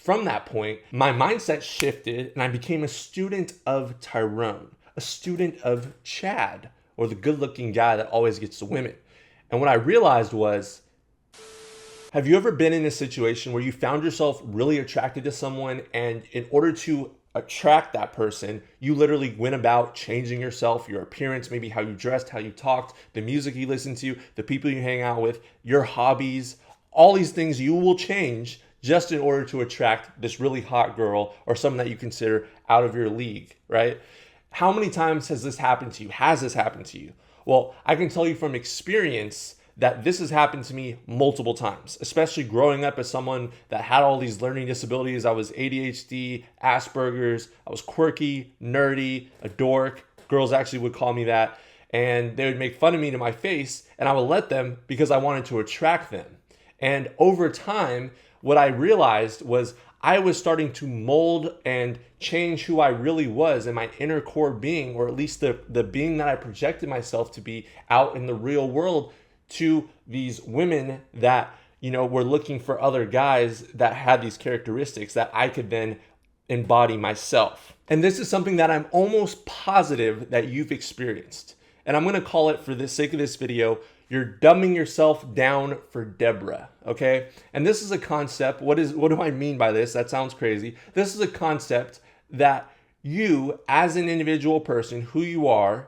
from that point, my mindset shifted and I became a student of Tyrone, a student of Chad, or the good-looking guy that always gets the women. And what I realized was, have you ever been in a situation where you found yourself really attracted to someone, and in order to attract that person, you literally went about changing yourself, your appearance, maybe how you dressed, how you talked, the music you listen to, the people you hang out with, your hobbies, all these things you will change just in order to attract this really hot girl or someone that you consider out of your league, right? How many times has this happened to you? Has this happened to you? Well, I can tell you from experience that this has happened to me multiple times, especially growing up as someone that had all these learning disabilities. I was ADHD, Asperger's, I was quirky, nerdy, a dork. Girls actually would call me that. And they would make fun of me to my face, and I would let them because I wanted to attract them. And over time, what I realized was I was starting to mold and change who I really was and my inner core being, or at least the being that I projected myself to be out in the real world, to these women that, were looking for other guys that had these characteristics that I could then embody myself. And this is something that I'm almost positive that you've experienced. And I'm going to call it, for the sake of this video, you're dumbing yourself down for Deborah, okay? And this is a concept. What do I mean by this? That sounds crazy. This is a concept that you, as an individual person, who you are,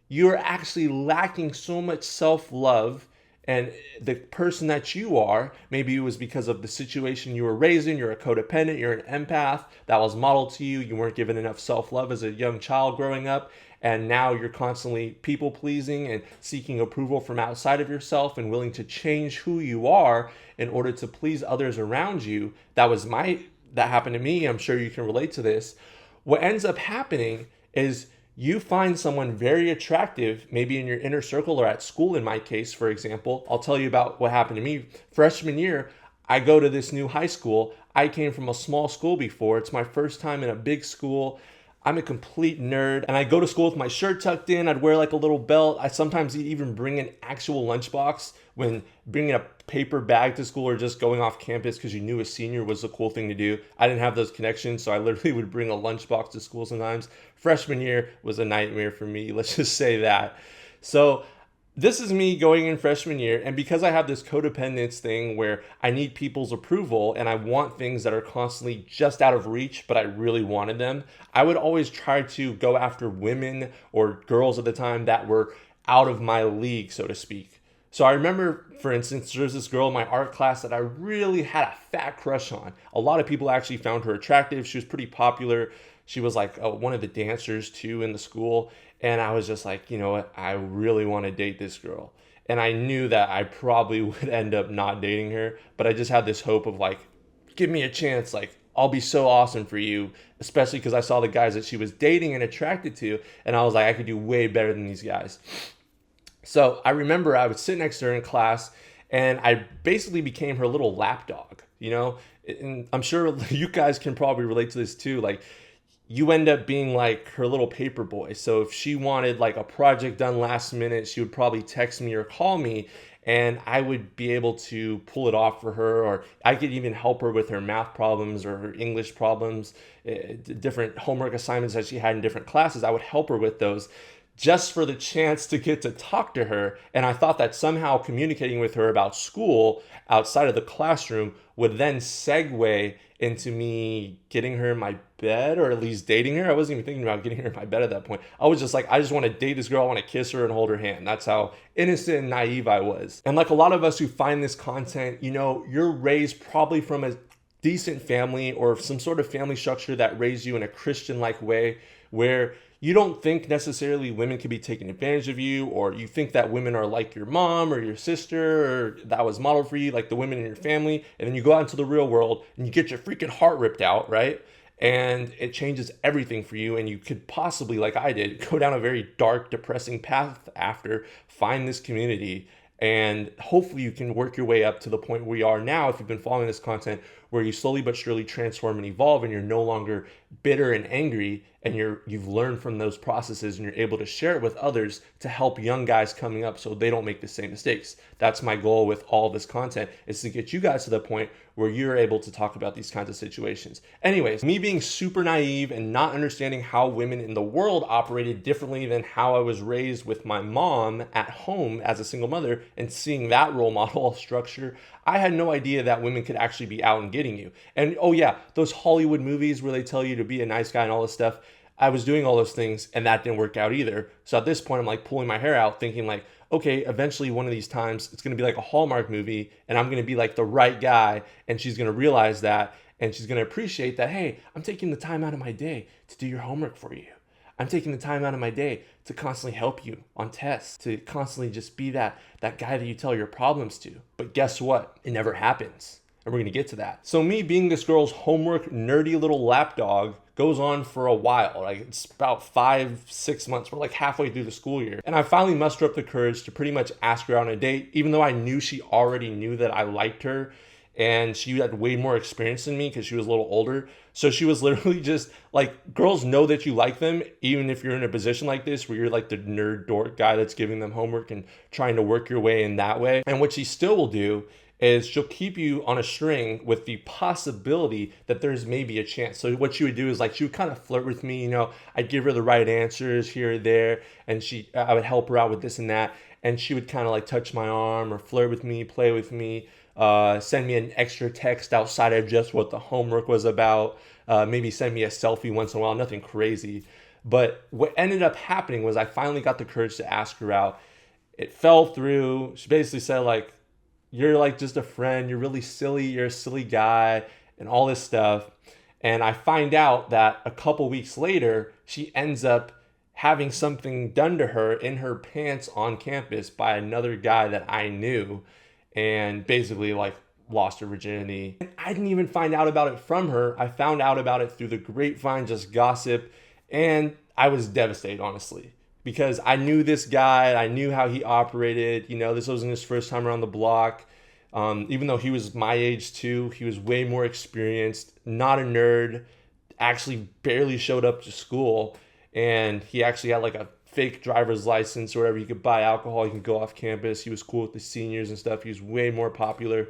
you're actually lacking so much self-love, and the person that you are, maybe it was because of the situation you were raised in, you're a codependent, you're an empath, that was modeled to you, you weren't given enough self-love as a young child growing up, and now you're constantly people-pleasing and seeking approval from outside of yourself and willing to change who you are in order to please others around you. That happened to me. I'm sure you can relate to this. What ends up happening is you find someone very attractive, maybe in your inner circle or at school. In my case, for example, I'll tell you about what happened to me. Freshman year, I go to this new high school. I came from a small school before. It's my first time in a big school. I'm a complete nerd, and I go to school with my shirt tucked in. I'd wear like a little belt. I sometimes even bring an actual lunchbox when bringing a paper bag to school or just going off campus because you knew a senior was a cool thing to do. I didn't have those connections, so I literally would bring a lunchbox to school sometimes. Freshman year was a nightmare for me, let's just say that. So this is me going in freshman year, and because I have this codependence thing where I need people's approval and I want things that are constantly just out of reach, but I really wanted them, I would always try to go after women or girls at the time that were out of my league, so to speak. So I remember, for instance, there was this girl in my art class that I really had a fat crush on. A lot of people actually found her attractive. She was pretty popular. She was like one of the dancers too in the school. And I was just like, you know what? I really want to date this girl. And I knew that I probably would end up not dating her, but I just had this hope of like, give me a chance. Like, I'll be so awesome for you, especially because I saw the guys that she was dating and attracted to. And I was like, I could do way better than these guys. So I remember I would sit next to her in class, and I basically became her little lapdog, and I'm sure you guys can probably relate to this too. Like, you end up being like her little paper boy. So if she wanted like a project done last minute, she would probably text me or call me, and I would be able to pull it off for her, or I could even help her with her math problems or her English problems, different homework assignments that she had in different classes. I would help her with those just for the chance to get to talk to her. And I thought that somehow communicating with her about school outside of the classroom would then segue into me getting her in my bed, or at least dating her. I wasn't even thinking about getting her in my bed at that point. I was just like, I just want to date this girl. I want to kiss her and hold her hand. That's how innocent and naive I was. And like a lot of us who find this content, you're raised probably from a decent family or some sort of family structure that raised you in a Christian-like way, where you don't think necessarily women can be taking advantage of you, or you think that women are like your mom or your sister, or that was modeled for you, like the women in your family. And then you go out into the real world and you get your freaking heart ripped out, right? And it changes everything for you. And you could possibly, like I did, go down a very dark, depressing path after, find this community. And hopefully you can work your way up to the point where you are now, if you've been following this content, where you slowly but surely transform and evolve, and you're no longer bitter and angry, and you've learned from those processes, and you're able to share it with others to help young guys coming up so they don't make the same mistakes. That's my goal with all this content, is to get you guys to the point where you're able to talk about these kinds of situations. Anyways, me being super naive and not understanding how women in the world operated differently than how I was raised with my mom at home as a single mother, and seeing that role model structure, I had no idea that women could actually be out and getting you. And oh yeah, those Hollywood movies where they tell you to be a nice guy and all this stuff, I was doing all those things and that didn't work out either. So at this point, I'm like pulling my hair out thinking like, okay, eventually one of these times it's going to be like a Hallmark movie and I'm going to be like the right guy, and she's going to realize that, and she's going to appreciate that, hey, I'm taking the time out of my day to do your homework for you. I'm taking the time out of my day to constantly help you on tests, to constantly just be that guy that you tell your problems to. But guess what? It never happens. And we're going to get to that. So me being this girl's homework nerdy little lapdog goes on for a while. Like it's about 5-6 months. We're like halfway through the school year. And I finally muster up the courage to pretty much ask her out on a date, even though I knew she already knew that I liked her. And she had way more experience than me because she was a little older. So she was literally just like, girls know that you like them, even if you're in a position like this where you're like the nerd dork guy that's giving them homework and trying to work your way in that way. And what she still will do is she'll keep you on a string with the possibility that there's maybe a chance. So what she would do is like, she would kind of flirt with me, you know, I'd give her the right answers here or there, and I would help her out with this and that. And she would kind of like touch my arm or flirt with me, play with me, send me an extra text outside of just what the homework was about, maybe send me a selfie once in a while, nothing crazy. But what ended up happening was I finally got the courage to ask her out. It fell through. She basically said like, you're like just a friend, you're really silly, you're a silly guy, and all this stuff. And I find out that a couple weeks later, she ends up having something done to her in her pants on campus by another guy that I knew, and basically like lost her virginity. And I didn't even find out about it from her. I found out about it through the grapevine, just gossip, and I was devastated, honestly, because I knew this guy, I knew how he operated. You know, this wasn't his first time around the block. Even though he was my age too, he was way more experienced, not a nerd, actually barely showed up to school. And he actually had like a fake driver's license or whatever. He could buy alcohol, he could go off campus. He was cool with the seniors and stuff. He was way more popular.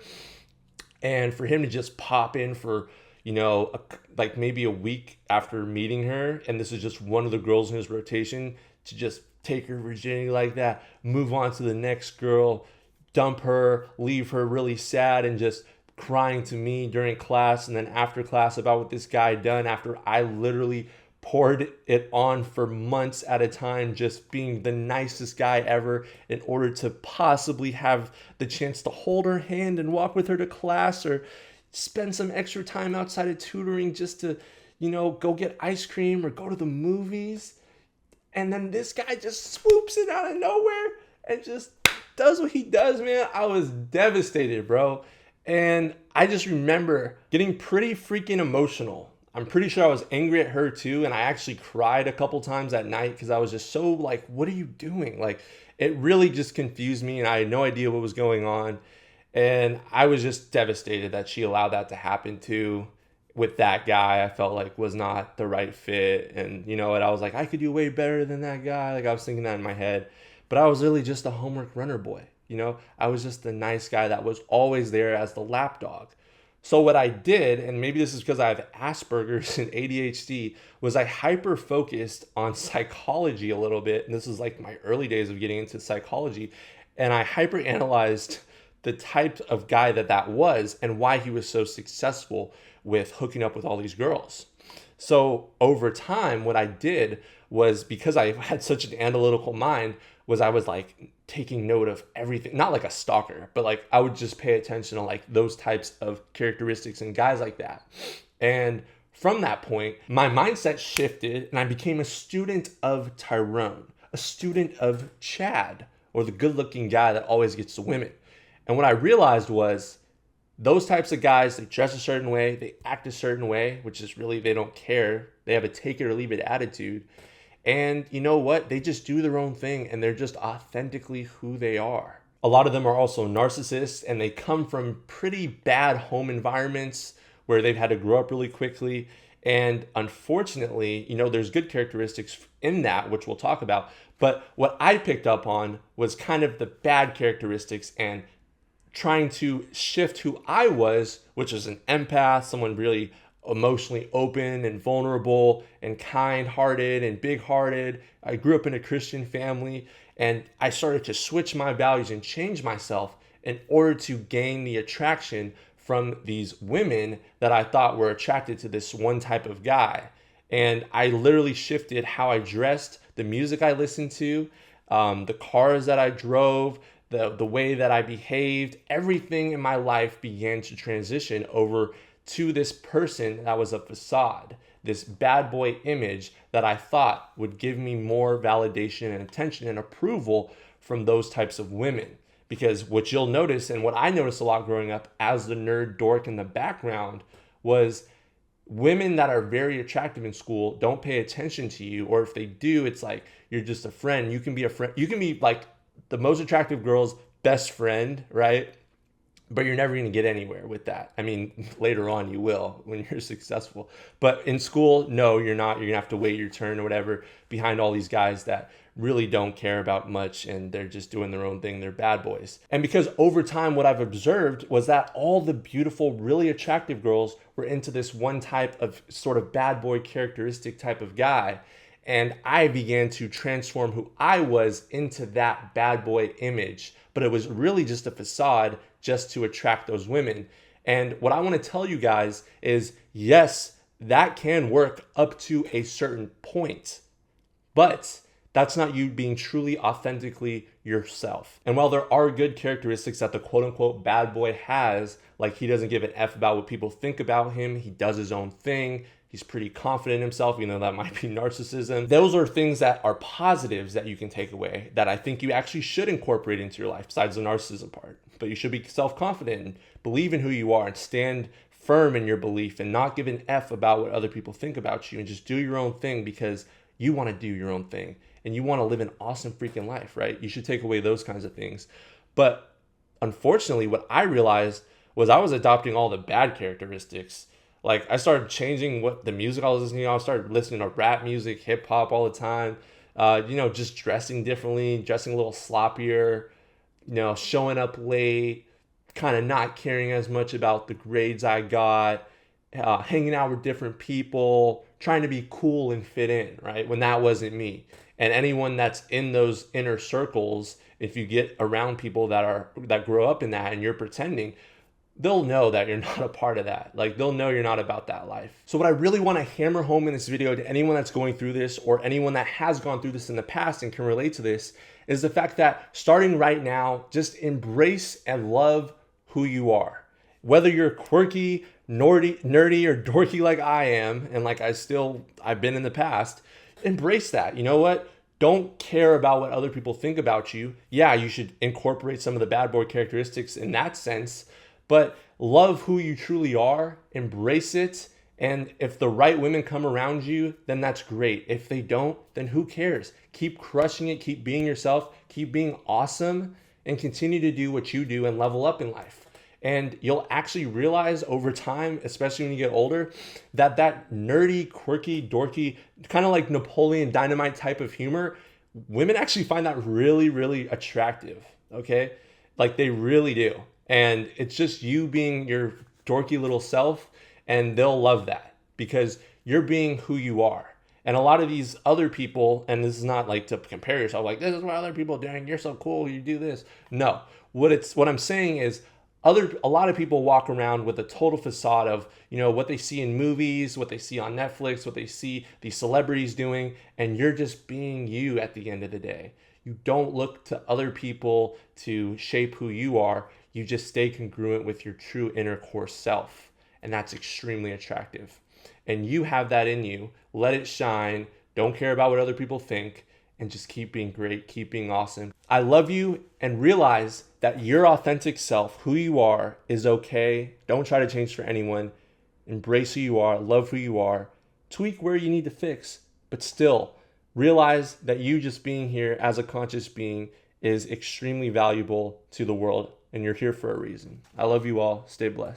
And for him to just pop in for, you know, like maybe a week after meeting her, and this is just one of the girls in his rotation, to just take her virginity like that, move on to the next girl, dump her, leave her really sad and just crying to me during class and then after class about what this guy done, after I literally poured it on for months at a time, just being the nicest guy ever in order to possibly have the chance to hold her hand and walk with her to class, or spend some extra time outside of tutoring just to, you know, go get ice cream or go to the movies. And then this guy just swoops in out of nowhere and just does what he does, man. I was devastated, bro. And I just remember getting pretty freaking emotional. I'm pretty sure I was angry at her too. And I actually cried a couple times at night because I was just so like, what are you doing? Like, it really just confused me and I had no idea what was going on. And I was just devastated that she allowed that to happen too. With that guy, I felt like was not the right fit. And you know what? I was like, I could do way better than that guy. Like, I was thinking that in my head. But I was really just a homework runner boy. You know, I was just the nice guy that was always there as the lapdog. So what I did, and maybe this is because I have Asperger's and ADHD, was I hyper focused on psychology a little bit. And this was like my early days of getting into psychology. And I hyper analyzed the type of guy that was and why he was so successful with hooking up with all these girls. So over time, what I did was, because I had such an analytical mind, was I was like taking note of everything, not like a stalker, but like I would just pay attention to like those types of characteristics and guys like that. And from that point, my mindset shifted and I became a student of Tyrone, a student of Chad, or the good looking guy that always gets the women. And what I realized was, those types of guys, they dress a certain way, they act a certain way, which is really, they don't care. They have a take it or leave it attitude. And you know what? They just do their own thing and they're just authentically who they are. A lot of them are also narcissists and they come from pretty bad home environments where they've had to grow up really quickly. And unfortunately, there's good characteristics in that, which we'll talk about. But what I picked up on was kind of the bad characteristics and trying to shift who I was, which is an empath, someone really emotionally open and vulnerable and kind-hearted and big-hearted. I grew up in a Christian family, and I started to switch my values and change myself in order to gain the attraction from these women that I thought were attracted to this one type of guy. And I literally shifted how I dressed, the music I listened to, the cars that I drove, the way that I behaved. Everything in my life began to transition over to this person that was a facade, this bad boy image that I thought would give me more validation and attention and approval from those types of women. Because what you'll notice, and what I noticed a lot growing up as the nerd dork in the background, was women that are very attractive in school don't pay attention to you, or if they do, it's like you're just a friend. You can be a friend. You can be like the most attractive girl's best friend, right? But you're never going to get anywhere with that. I mean, later on you will when you're successful. But in school, no, you're not. You're going to have to wait your turn or whatever behind all these guys that really don't care about much and they're just doing their own thing. They're bad boys. And because over time, what I've observed was that all the beautiful, really attractive girls were into this one type of sort of bad boy characteristic type of guy. And I began to transform who I was into that bad boy image. But it was really just a facade just to attract those women. And what I want to tell you guys is, yes, that can work up to a certain point, but that's not you being truly, authentically yourself. And while there are good characteristics that the quote unquote bad boy has, like he doesn't give an F about what people think about him, he does his own thing, he's pretty confident in himself, that might be narcissism. Those are things that are positives that you can take away that I think you actually should incorporate into your life, besides the narcissism part. But you should be self-confident and believe in who you are and stand firm in your belief and not give an F about what other people think about you, and just do your own thing because you want to do your own thing and you want to live an awesome freaking life, right? You should take away those kinds of things. But unfortunately, what I realized was I was adopting all the bad characteristics. Like, I started changing what the music I was listening to. I started listening to rap music, hip hop all the time. Just dressing differently, dressing a little sloppier, showing up late, kind of not caring as much about the grades I got, hanging out with different people, trying to be cool and fit in, right? When that wasn't me. And anyone that's in those inner circles, if you get around people that grow up in that and you're pretending, they'll know that you're not a part of that. Like, they'll know you're not about that life. So what I really want to hammer home in this video to anyone that's going through this, or anyone that has gone through this in the past and can relate to this, is the fact that starting right now, just embrace and love who you are. Whether you're quirky, nerdy, or dorky like I am, and like I've been in the past, embrace that. You know what? Don't care about what other people think about you. Yeah, you should incorporate some of the bad boy characteristics in that sense, but love who you truly are, embrace it, and if the right women come around you, then that's great. If they don't, then who cares? Keep crushing it, keep being yourself, keep being awesome, and continue to do what you do and level up in life. And you'll actually realize over time, especially when you get older, that nerdy, quirky, dorky, kind of like Napoleon Dynamite type of humor, women actually find that really, really attractive, okay? Like, they really do. And it's just you being your dorky little self, and they'll love that because you're being who you are. And a lot of these other people, and this is not like to compare yourself, like, this is what other people are doing, you're so cool, you do this. No, what I'm saying is, a lot of people walk around with a total facade of, what they see in movies, what they see on Netflix, what they see these celebrities doing, and you're just being you at the end of the day. You don't look to other people to shape who you are. You just stay congruent with your true inner core self, and that's extremely attractive. And you have that in you. Let it shine. Don't care about what other people think, and just keep being great, keep being awesome. I love you, and realize that your authentic self, who you are, is okay. Don't try to change for anyone. Embrace who you are, love who you are, tweak where you need to fix, but still realize that you just being here as a conscious being is extremely valuable to the world, and you're here for a reason. I love you all. Stay blessed.